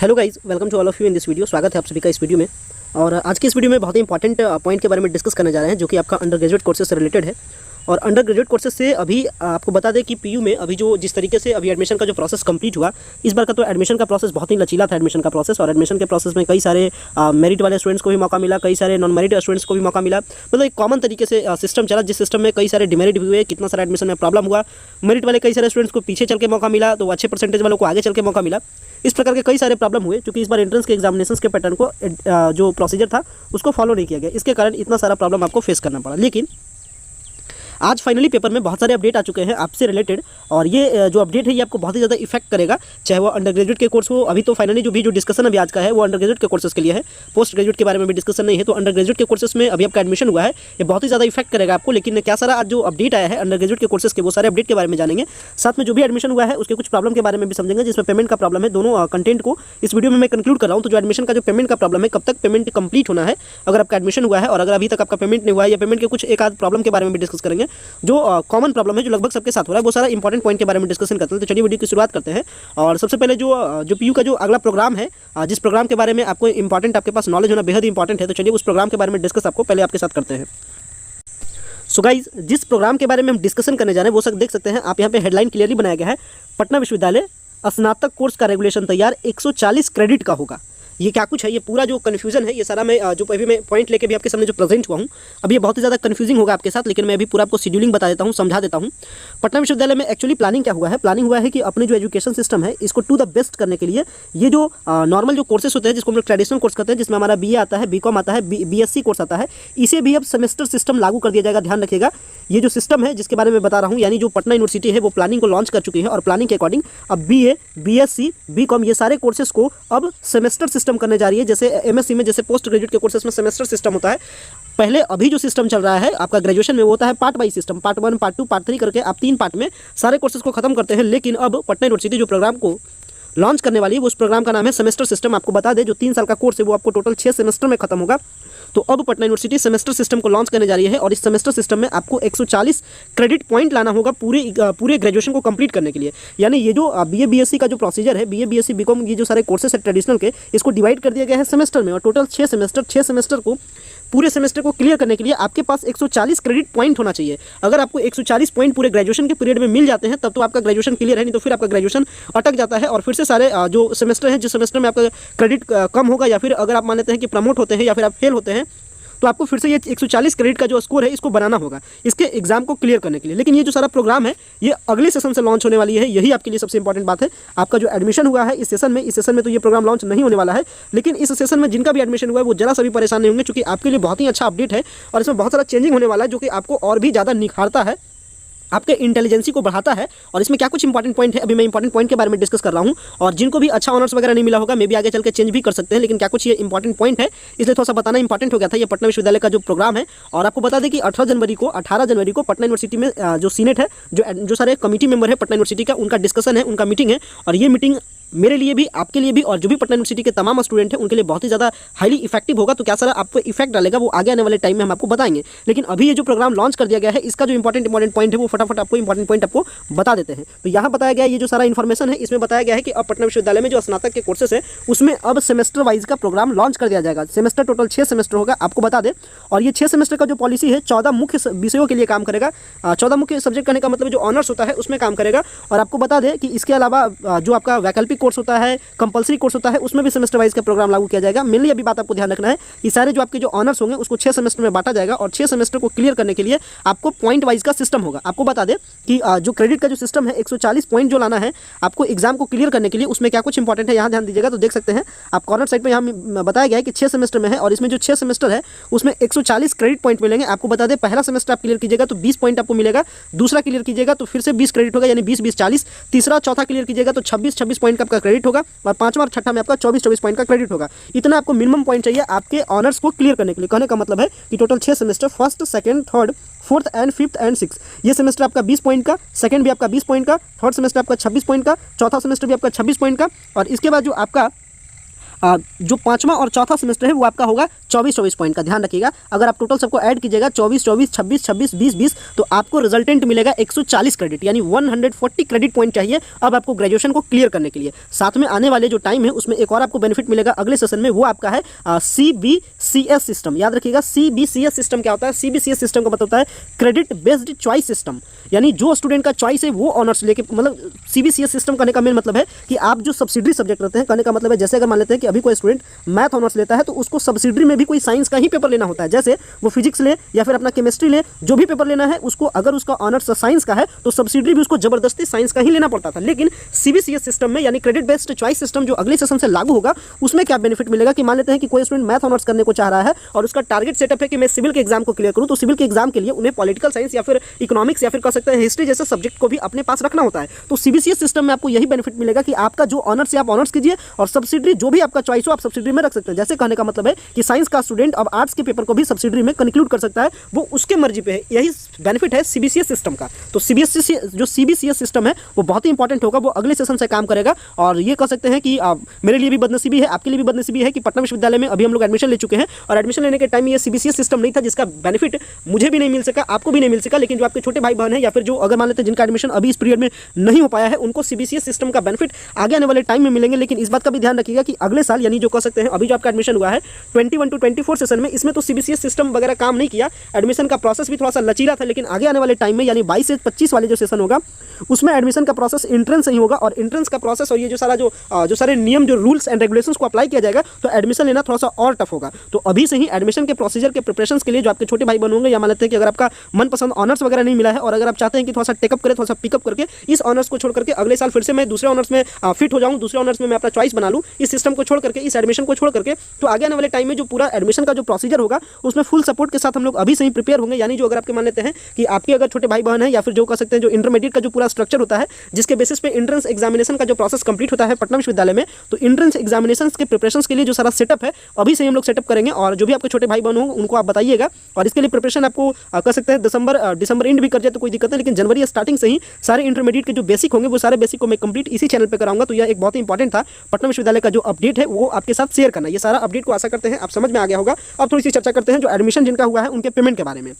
Hello guys, welcome to all of you in this video. स्वागत है आप सभी का इस वीडियो में। और आज की इस वीडियो में बहुत ही इंपॉर्टेंट पॉइंट के बारे में डिस्कस करने जा रहे हैं, जो कि आपका अंडर ग्रेजुएट कोर्सेज से रिलेटेड है। और अंडर ग्रेजुएट कोर्सेज से अभी आपको बता दें कि पीयू में अभी जो जिस तरीके से अभी एडमिशन का जो प्रोसेस कंप्लीट हुआ, इस बार का तो एडमिशन का प्रोसेस बहुत ही लचीला था एडमिशन का प्रोसेस। और एडमिशन के प्रोसेस में कई सारे मेरिट वाले स्टूडेंट्स को भी मौका मिला, कई सारे नॉन मेरिट स्टूडेंट्स को भी मौका मिला। मतलब एक कॉमन तरीके से सिस्टम चला, जिस सिस्टम में कई सारे डिमेरिट भी हुए, कितना सारा एडमिशन में प्रॉब्लम हुआ। मेरिट वाले कई सारे स्टूडेंट्स को पीछे चल के मौका मिला, तो अच्छे परसेंटेज वालों को आगे चल के मौका मिला। इस प्रकार के कई सारे प्रॉब्लम हुए, क्योंकि इस बार एंट्रेंस के एग्जामिनेशंस के पैटर्न को जो प्रोसीजर था उसको फॉलो नहीं किया गया। इसके कारण इतना सारा प्रॉब्लम आपको फेस करना पड़ा। लेकिन आज फाइनली पेपर में बहुत सारे अपडेट आ चुके हैं आपसे रिलेटेड, और ये जो अपडेट है ये आपको बहुत ही ज़्यादा इफेक्ट करेगा, चाहे वो अंडर ग्रेजुएट के कोर्स हो। अभी तो फाइनली जो डिस्कशन अभी आज का है वो अंडर ग्रेजुएट के कोर्सेज के लिए है, पोस्ट ग्रेजुएट के बारे में भी डिस्कशन नहीं है। तो अंडर ग्रेजुएट के कोर्सेज में अभी आपका एडमिशन हुआ है, ये बहुत ही ज़्यादा इफेक्ट करेगा आपको। लेकिन क्या सारा आज जो अपडेट आया है अंडर ग्रेजुएट के कोर्सेज के, वो सारे अपडेट के बारे में जानेंगे। साथ में जो भी एडमिशन हुआ है उसके कुछ प्रॉब्लम के बारे में भी समझेंगे, जिसमें पेमेंट का प्रॉब्लम है। दोनों कंटेंट को इस वीडियो में मैं कंक्लूड कर रहा हूँ। तो जो एडमिशन का जो पेमेंट का प्रॉब्लम है, कब तक पेमेंट कंप्लीट होना है अगर आपका एडमिशन हुआ है, और अगर अभी तक आपका पेमेंट नहीं हुआ है, या पेमेंट के कुछ एक आध प्रॉब्लम के बारे में भी डिस्कस करेंगे, जो कॉमन प्रॉब्लम है जो लगभग सबके साथ हो रहा है। वो सारा इंपॉर्टेंट पॉइंट के बारे में डिस्कशन करते हैं। तो चलिए वीडियो की शुरुआत करते हैं। और सबसे पहले जो पीयू का जो अगला प्रोग्राम है, जिस प्रोग्राम के बारे में आपको इंपॉर्टेंट आपके पास नॉलेज होना बेहद इंपॉर्टेंट है, तो चलिए उस प्रोग्राम के बारे में डिस्कस आपको पहले आपके साथ करते हैं। सो गाइज, जिस प्रोग्राम के बारे में हम डिस्कशन करने जा रहे हैं वो सब देख सकते हैं आप यहाँ पे हेडलाइन क्लियरली बनाया गया है। पटना विश्वविद्यालय स्नातक कोर्स का रेगुलेशन तैयार, 140 क्रेडिट का होगा। ये क्या कुछ है, ये पूरा जो कन्फ्यूजन है, ये सारा मैं जो अभी मैं पॉइंट लेके भी आपके सामने जो प्रेजेंट हुआ हूँ, अभी ये बहुत ही ज़्यादा कन्फ्यूजिंग होगा आपके साथ। लेकिन मैं अभी पूरा आपको शेड्यूलिंग बता देता हूँ, समझा देता हूँ। पटना विश्वविद्यालय में एक्चुअली प्लानिंग क्या हुआ है, प्लानिंग हुआ है कि अपने जो एजुकेशन सिस्टम है इसको टू द बेस्ट करने के लिए ये जो नॉर्मल जो कोर्सेस होते हैं, जिसको हम लोग ट्रेडिशनल कोर्स कहते हैं, जिसमें हमारा BA आता है, BCom आता है, BSc कोर्स आता है, इसे भी अब सेमेस्टर सिस्टम लागू कर दिया जाएगा। ध्यान रखिएगा, ये जो सिस्टम है जिसके बारे में बता रहा हूँ, यानी जो पटना यूनिवर्सिटी है वो प्लानिंग को लॉन्च कर चुकी है, और प्लानिंग के अकॉर्डिंग अब BA, BSc, BCom ये सारे कोर्सेज को अब सेमेस्टर सिस्टम करने जा रही है। जैसे MSc में जैसे पोस्ट ग्रेजुएट के कोर्सेज में सेमेस्टर सिस्टम होता है, पहले अभी जो सिस्टम चल रहा है आपका ग्रेजुएशन में वो होता है part wise system, part 1, part 2, part 3 करके आप 3 पार्ट में सारे कोर्सेज को खत्म करते हैं। लेकिन अब पटना यूनिवर्सिटी जो प्रोग्राम को लॉन्च करने वाली है, उस प्रोग्राम का नाम है सेमेस्टर सिस्टम। आपको बता दें, जो 3 साल का कोर्स है वो आपको टोटल 6 सेमेस्टर में खत्म होगा। तो अब पटना यूनिवर्सिटी सेमेस्टर सिस्टम को लॉन्च करने जा रही है, और इस सेमेस्टर सिस्टम में आपको 140 क्रेडिट पॉइंट लाना होगा पूरे ग्रेजुएशन को कंप्लीट करने के लिए। यानी ये जो BA BSc का जो प्रोसीजर है, BA BSc BCom ये जो सारे कोर्सेस है ट्रेडिशनल के, इसको डिवाइड कर दिया गया है सेमेस्टर में, और टोटल 6 सेमेस्टर को पूरे सेमेस्टर को क्लियर करने के लिए आपके पास 140 क्रेडिट पॉइंट होना चाहिए। अगर आपको 140 पॉइंट पूरे ग्रेजुएशन के पीरियड में मिल जाते हैं तब तो आपका ग्रेजुएशन क्लियर है, नहीं तो फिर आपका ग्रेजुएशन अटक जाता है, और फिर से सारे जो सेमेस्टर हैं, जिस सेमेस्टर में आपका क्रेडिट कम होगा, या फिर अगर आप मान लेते हैं कि प्रमोट होते हैं या फिर आप फेल होते हैं, तो आपको फिर से ये 140 क्रेडिट का जो स्कोर है इसको बनाना होगा इसके एग्जाम को क्लियर करने के लिए। लेकिन ये जो सारा प्रोग्राम है ये अगले सेशन से लॉन्च होने वाली है, यही आपके लिए सबसे इंपॉर्टेंट बात है। आपका जो एडमिशन हुआ है इस सेशन में तो ये प्रोग्राम लॉन्च नहीं होने वाला है। लेकिन इस सेशन में जिनका भी एडमिशन हुआ है वो जरा सा भी परेशान नहीं होंगे, क्योंकि आपके लिए बहुत ही अच्छा अपडेट है, और इसमें बहुत सारा चेंजिंग होने वाला है, जो कि आपको और भी ज़्यादा निखारता है, आपके इंटेलिजेंसी को बढ़ाता है। और इसमें क्या कुछ इंपॉर्टेंट पॉइंट है, अभी मैं इंपॉर्टेंट पॉइंट के बारे में डिस्कस कर रहा हूं। और जिनको भी अच्छा ऑनर्स वगैरह नहीं मिला होगा, मे भी आगे चल के चेंज भी कर सकते हैं, लेकिन क्या कुछ ये इंपॉर्टेंट पॉइंट है, इसलिए थोड़ा सा बताना इंपॉर्टेंट हो गया था। ये पटना विश्वविद्यालय का जो प्रोग्राम है, और आपको बता दें कि 18 जनवरी को पटना यूनिवर्सिटी में जो सीनेट है, जो सारे कमिटी मेंबर है पटना यूनिवर्सिटी का, उनका डिस्कशन है, उनका मीटिंग है। और ये मीटिंग मेरे लिए भी, आपके लिए भी, और जो भी पटना यूनिवर्सिटी के तमाम स्टूडेंट हैं उनके लिए बहुत ही ज़्यादा हाईली इफेक्टिव होगा। तो क्या सारा आपको इफेक्ट डालेगा वो आगे आने वाले टाइम में हम आपको बताएंगे। लेकिन अभी ये जो प्रोग्राम लॉन्च कर दिया गया है, इसका जो इंपॉर्टेंट पॉइंट है वो फटाफट आपको इंपॉर्टेंट पॉइंट आपको बता देते हैं। तो यहाँ बताया गया ये जो सारा इन्फॉर्मेशन है, इसमें बताया गया है कि अब पटना विश्वविद्यालय में जो स्नातक के कोर्सेस है उसमें अब सेमेस्टर वाइज का प्रोग्राम लॉन्च कर दिया जाएगा। सेमेस्टर टोटल 6 सेमेस्टर होगा, आपको बता दें। और ये 6 सेमेस्टर का जो पॉलिसी है 14 मुख्य विषयों के लिए काम करेगा। 14 मुख्य सब्जेक्ट करने का मतलब जो ऑनर्स होता है उसमें काम करेगा। और आपको बता दें कि इसके अलावा जो आपका वैकल्पिक कोर्स होता है, कंपल्सरी कोर्स होता है, उसमें भी सेमेस्टर वाइज का प्रोग्राम लागू किया जाएगा। मेनली अभी बात आपको ध्यान रखना है कि सारे जो आपके जो ऑनर्स होंगे उसको 6 सेमेस्टर में बांटा जाएगा, और 6 सेमेस्टर को क्लियर करने के लिए आपको पॉइंट वाइज का सिस्टम होगा। आपको बता दें कि जो क्रेडिट का जो सिस्टम है, 140 पॉइंट जो लाना है आपको एग्जाम को क्लियर करने के लिए, उसमें क्या कुछ इंपॉर्टेंट है यहाँ ध्यान दीजिएगा। तो देख सकते हैं आप कॉर्नर साइड पर यहाँ बताया गया है कि 6 सेमेस्टर में है, और इसमें जो 6 सेमेस्टर है उसमें 140 क्रेडिट पॉइंट मिलेंगे। आपको बता दें, पहला सेमेस्टर आप क्लियर कीजिएगा तो 20 पॉइंट आपको मिलेगा, दूसरा क्लियर कीजिएगा तो फिर से 20 क्रेडिट होगा, यानी 20-20 40, तीसरा चौथा क्लियर कीजिएगा तो 26-26 पॉइंट का आपका क्रेडिट होगा, और पांचवा और छठा में आपका 24-24 पॉइंट का क्रेडिट होगा। इतना आपको मिनिमम पॉइंट चाहिए आपके ऑनर्स को क्लियर करने के लिए। कहने का मतलब है कि total 6 semester, first, second, third, fourth and fifth and six, ये सेमेस्टर आपका 20 पॉइंट का, सेकंड भी आपका 20 पॉइंट का, थर्ड सेमेस्टर आपका 26 पॉइंट का, चौथा सेमेस्टर भी आपका 26 पॉइंट का, और इसके बाद जो आपका जो 5वां और चौथा सेमेस्टर है वो आपका होगा 24 पॉइंट का। ध्यान रखिएगा, अगर आप टोटल सबको ऐड कीजिएगा 24, 26, 26, 20, तो आपको रिजल्टेंट मिलेगा 140 क्रेडिट, यानी 140 क्रेडिट पॉइंट चाहिए अब आपको ग्रेजुएशन को क्लियर करने के लिए। साथ में आने वाले जो टाइम है उसमें एक और आपको बेनिफिट मिलेगा अगले सेशन में, वो आपका है CBCS सिस्टम। याद रखिएगा, CBCS सिस्टम क्या होता है? CBCS सिस्टम का मतलब होता है क्रेडिट बेस्ड चॉइस सिस्टम, यानी जो स्टूडेंट का चॉइस है वो ऑनर्स लेके, मतलब CBCS सिस्टम करने का मेन मतलब है कि आप जो सब्सिडरी सब्जेक्ट रहते हैं, कहने का मतलब है जैसे अगर मान लेते हैं कि अभी कोई स्टूडेंट मैथ ऑनर्स लेता है तो उसको सब्सिडरी में भी कोई साइंस का ही पेपर लेना होता है। जैसे वो फिजिक्स ले या फिर अपना केमिस्ट्री ले, जो भी पेपर लेना है उसको, अगर उसका ऑनर्स साइंस का है तो सब्सिडरी भी उसको जबरदस्ती साइंस का ही लेना पड़ता था। लेकिन CBCS सिस्टम में, यानी क्रेडिट बेस्ड चॉइस सिस्टम जो अगले सेशन से लागू होगा, उसमें क्या बेनिफिट मिलेगा कि मान लेते हैं कि कोई स्टूडेंट मैथ ऑनर्स करने को चाह रहा है और उसका टारगेट सेटअप है कि मैं सिविल के एग्जाम को क्लियर करूं, तो सिविल के एग्जाम के लिए उन्हें पॉलिटिकल साइंस या फिर इकोनॉमिक्स या फिर कह सकते हैं हिस्ट्री जैसे सब्जेक्ट को भी अपने पास रखना होता है। तो CBCS सिस्टम में आपको यही बेनिफिट मिलेगा कि आपका जो ऑनर्स है आप ऑनर्स कीजिए और सब्सिडरी जो भी आपका चॉइस हो आप सब्सिडरी में रख सकते हैं। जैसे कहने का मतलब है कि साइंस का स्टूडेंट अब आर्ट्स के पेपर को भी सब्सिडरी में कंक्लूड कर सकता है, वो उसके मर्जी पे है। यही बेनिफिट है CBCS सिस्टम का। तो जो CBCS सिस्टम है वो बहुत ही इंपॉर्टेंट होगा, वो अगले सेशन से काम करेगा। और ये कह सकते हैं कि मेरे लिए भी बदनसीबी है, आपके लिए भी बदनसीबी है कि पटना विश्वविद्यालय में अभी हम लोग एडमिशन ले चुके हैं और एडमिशन लेने के टाइम ये CBCS सिस्टम नहीं था, जिसका बेनिफिट मुझे भी नहीं मिल सका, आपको भी नहीं मिल सका। लेकिन जो आपके छोटे भाई बहन है या फिर जो अगर मान लेते हैं जिनका एडमिशन अभी इस पीरियड में नहीं हो पाया है, उनको CBCS सिस्टम का बेनिफिट आगे आने वाले टाइम में मिलेंगे। लेकिन इस बात का भी ध्यान रखिएगा कि अगले साल, यानी जो कह सकते हैं अभी जो आपका एडमिशन हुआ है 21 to 24 सेशन में, इसमें तो CBCS सिस्टम वगैरह काम नहीं किया, एडमिशन का प्रोसेस भी थोड़ा सा लचीला था। लेकिन आगे आने वाले टाइम में, यानी 22 से 25 वाले जो सेशन होगा, उसमें एडमिशन का प्रोसेस एंट्रेंस ही होगा। और एंट्रेंस का प्रोसेस और ये जो सारा जो सारे नियम, जो रूल्स एंड रेगुलेशंस को अप्लाई किया जाएगा, तो एडमिशन लेना थोड़ा सा और टफ होगा। तो अभी से ही एडमिशन के प्रोसीजर के प्रिपरेशन के लिए जो आपके छोटे भाई बहन होंगे, या मान लेते हैं कि अगर आपका मनपसंद ऑनर्स वगैरह नहीं मिला है और अगर आप चाहते हैं कि थोड़ा सा टेकअप करें, थोड़ा सा पिकअप करके इस ऑनर्स को छोड़ करके अगले साल फिर से मैं दूसरे ऑनर्स में फिट हो जाऊँ, दूसरे ऑनर्स में मैं अपना चॉइस बना लूँ, इस सिस्टम को छोड़ करके, इस एडमिशन को छोड़ करके, तो आगे आने वाले टाइम में जो पूरा एडमिशन का जो प्रोसीजर होगा उसमें फुल सपोर्ट के साथ हम लोग अभी से ही प्रिपेयर होंगे। यानी जो अगर आपके मान लेते हैं कि आपके अगर छोटे भाई बहन है या फिर जो कह सकते हैं जो इंटरमीडिएट का जो पूरा स्ट्रक्चर होता है, जिसके बेसिस पे एंट्रेंस एग्जामिनेशन का जो प्रोसेस कंप्लीट होता है पटना विश्वविद्यालय में, तो एंट्रेंस एग्जामिनेशन के प्रिपरेशन के लिए जो सारा सेटअप है अभी से हम लोग सेटअप करेंगे। और जो भी आपके छोटे भाई बहन होंगे उनको आप बताइएगा, और इसके लिए प्रिपरेशन आपको कह सकते हैं दिसंबर एंड भी कर जाए तो कोई दिक्कत नहीं, लेकिन जनवरी स्टार्टिंग से ही सारे इंटरमीडिएट के जो बेसिक होंगे वो सारे बेसिक को मैं कंप्लीट इसी चैनल पर कराऊंगा। तो यह एक बहुत ही इंपॉर्टेंट था, पटना विश्वविद्यालय का जो अपडेट है वो आपके साथ शेयर करना। ये सारा अपडेट को आशा करते हैं आप समझ में आ गया होगा। अब थोड़ी सी चर्चा करते हैं जो एडमिशन जिनका हुआ है उनके पेमेंट के बारे में।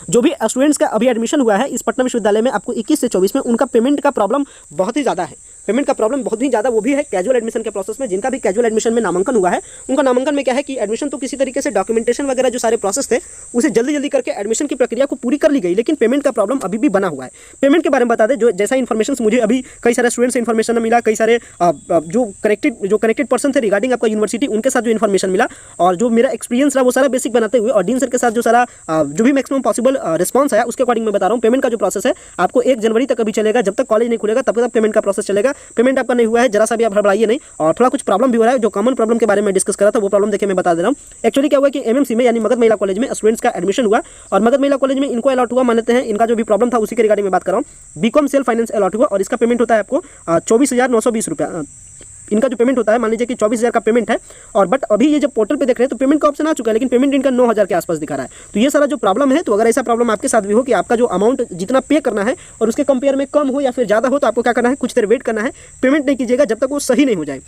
जो भी स्टूडेंट्स का अभी एडमिशन हुआ है इस पटना विश्वविद्यालय में आपको 21 से 24 में, उनका पेमेंट का प्रॉब्लम बहुत ही ज़्यादा है। पेमेंट का प्रॉब्लम बहुत ही ज़्यादा वो भी है कैजुअल एडमिशन के प्रोसेस में। जिनका भी कैजुअल एडमिशन में नामांकन हुआ है उनका नामांकन में क्या है कि एडमिशन तो किसी तरीके से डॉक्यूमेंटेशन वगैरह जो सारे प्रोसेस थे उसे जल्दी जल्दी करके एडमिशन की प्रक्रिया को पूरी कर ली गई, लेकिन पेमेंट का प्रॉब्लम अभी भी बना हुआ है। पेमेंट के बारे में बता दें, जो जैसा इन्फॉर्मेशन मुझे अभी कई सारे स्टूडेंट से इन्फॉर्मेशन मिला, कई सारे जो कनेक्टेड पर्सन थे रिगार्डिंग आपका यूनिवर्सिटी, उनके साथ जो इन्फॉर्मेशन मिला और जो मेरा एक्सपीरियंस रहा वो सारा बेसिक बनाते हुए और डीन सर के साथ जो सारा जो भी मैक्सिमम पॉसिबल रिस्पॉन्स आया उसके अकॉर्डिंग मैं बता रहा हूँ। पेमेंट का जो प्रोसेस है आपको 1 जनवरी तक अभी चलेगा, जब तक कॉलेज नहीं खुलेगा तब तक पेमेंट का प्रोसेस चलेगा। पेमेंट आपका नहीं हुआ है जरा सा भी आप घबराइए नहीं, और थोड़ा कुछ प्रॉब्लम भी हो रहा है। जो कॉमन प्रॉब्लम के बारे में डिस्कस करा था वो प्रॉब्लम देखिए मैं बता दे रहा हूँ। एक्चुअली क्या हुआ कि MMC में यानी मगध महिला कॉलेज में स्टूडेंट्स का एडमिशन हुआ और मगध महिला कॉलेज में इनको अलॉट हुआ, मानते हैं इनका जो भी प्रॉब्लम था उसी के रिगार्डिंग में बात कर रहा हूँ। बीकॉम सेल्फ फाइनेंस अलॉट हुआ और इसका पेमेंट होता है आपको 24,920 रुपया। इनका जो पेमेंट होता है मान लीजिए कि 24,000 का पेमेंट है, और बट अभी ये जब पोर्टल पे देख रहे हैं तो पेमेंट का ऑप्शन आ चुका है, लेकिन पेमेंट इनका 9,000 के आसपास दिखा रहा है। तो ये सारा जो प्रॉब्लम है, तो अगर ऐसा प्रॉब्लम आपके साथ भी हो कि आपका जो अमाउंट जितना पे करना है और उसके कंपेयर में कम हो या फिर ज़्यादा हो, तो आपको क्या करना है, कुछ देर वेट करना है। पेमेंट नहीं कीजिएगा जब तक वो सही नहीं हो जाए।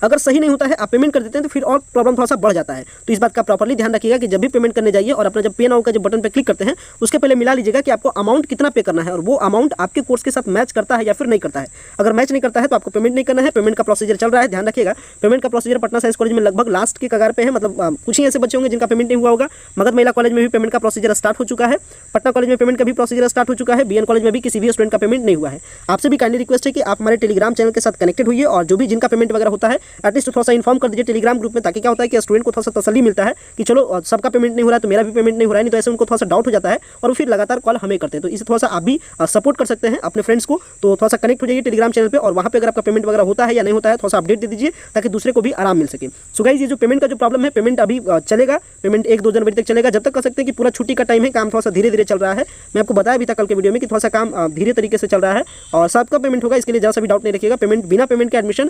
अगर सही नहीं होता है आप पेमेंट कर देते हैं तो फिर और प्रॉब्लम थोड़ा सा बढ़ जाता है। तो इस बात का प्रॉपर्ली ध्यान रखिएगा कि जब भी पेमेंट करने जाइए और अपना जब पे नाउ का जो बटन पे क्लिक करते हैं उसके पहले मिला लीजिएगा कि आपको अमाउंट कितना पे करना है और वो अमाउंट आपके कोर्स के साथ मैच करता है या फिर नहीं करता है। अगर मैच नहीं करता है तो आपको पेमेंट नहीं करना है। पेमेंट का प्रोसीजर चल रहा है, ध्यान रखिएगा। पेमेंट का प्रोसीजर पटना साइंस कॉलेज में लगभग लास्ट के कगार पे है, मतलब कुछ ही ऐसे बच्चे होंगे जिनका पेमेंट नहीं हुआ होगा। मगध महिला कॉलेज में भी पेमेंट का प्रोसीजर स्टार्ट हो चुका है, पटना कॉलेज में पेमेंट का भी प्रोसीजर स्टार्ट हो चुका है, BN कॉलेज में भी किसी भी स्टूडेंट का पेमेंट नहीं हुआ है। आपसे भी काइंडली रिक्वेस्ट है कि आप हमारे टेलीग्राम चैनल के साथ कनेक्टेड होइए और जो भी जिनका पेमेंट वगैरह होता है एटलीस्ट थोड़ा सा इन्फॉर्म कर दीजिए टेलीग्राम ग्रुप में, ताकि क्या होता है कि स्टूडेंट को थोड़ा सा तसल्ली मिलता है कि चलो सबका पेमेंट नहीं हो रहा है तो मेरा भी पेमेंट नहीं हो रहा है, नहीं तो ऐसे उनको थोड़ा सा डाउट हो जाता है और फिर लगातार कॉल हमें करते हैं। तो इसे थोड़ा सा आप भी सपोर्ट कर सकते हैं अपने फ्रेंड्स को, तो थोड़ा सा कनेक्ट हो जाइए टेलीग्राम चैनल पे और वहाँ पे अगर आपका पेमेंट वगैरह होता है या नहीं होता है थोड़ा सा अपडेट दे दीजिए ताकि दूसरे को भी आराम मिल सके। सो गाइस, ये जो पेमेंट का जो प्रॉब्लम है, पेमेंट अभी चलेगा, पेमेंट 1-2 जनवरी तक चलेगा, जब तक कर सकते हैं कि पूरा छुट्टी का टाइम है, काम थोड़ा सा धीरे धीरे चल रहा है। मैं आपको बताया भी था कल के वीडियो में कि थोड़ा सा काम धीरे तरीके से चल रहा है और सबका पेमेंट होगा, इसके लिए जरा सा भी डाउट नहीं रखिएगा। पेमेंट बिना पेमेंट के एडमिशन,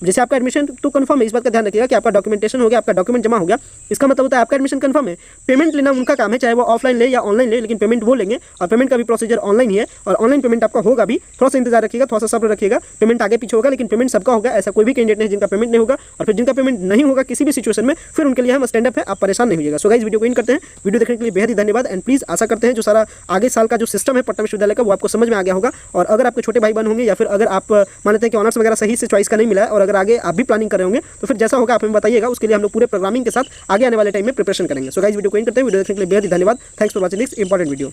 जैसे आपका एडमिशन तो कंफर्म है, इस बात का ध्यान रखिएगा कि आपका डॉक्यूमेंटेशन हो गया, आपका डॉक्यूमेंट जमा हो गया, इसका मतलब होता है आपका एडमिशन कंफर्म है। पेमेंट लेना उनका काम है, चाहे वो ऑफलाइन ले या ऑनलाइन ले, लेकिन पेमेंट वो लेंगे और पेमेंट का भी प्रोसीजर ऑनलाइन ही है और ऑनलाइन पेमेंट आपका होगा भी। थोड़ा सा इंतजार रखिएगा, थोड़ा सा सब्र रखिएगा, पेमेंट आगे पीछे होगा लेकिन पेमेंट सबका होगा। ऐसा कोई भी कैंडिडेट नहीं जिनका पेमेंट नहीं होगा, और फिर जिनका पेमेंट नहीं होगा किसी भी सिचुएशन में, फिर उनके लिए हम स्टैंड अप है, आप परेशान नहीं होइएगा। सो गाइस वीडियो को इन करते हैं, वीडियो देखने के लिए बेहद ही धन्यवाद एंड प्लीज आशा करते हैं जो सारा आगे साल का जो सिस्टम है पटना विश्वविद्यालय का वो आपको समझ में आ गया होगा। और अगर आपके छोटे भाई बहन होंगे या फिर अगर आप मानते हैं कि ऑनर्स वगैरह सही से चॉइस का नहीं मिला है और अगर आगे आप भी प्लानिंग कर रहे होंगे तो फिर जैसा होगा आप हमें बताइएगा, उसके लिए हम लोग पूरे प्रोग्रामिंग के साथ आगे आने वाले टाइम में प्रिपरेशन करेंगे। सो गाइस वीडियो को इन करते हैं, वीडियो देखने के लिए बेहद ही धन्यवाद। Thanks for watching this important video.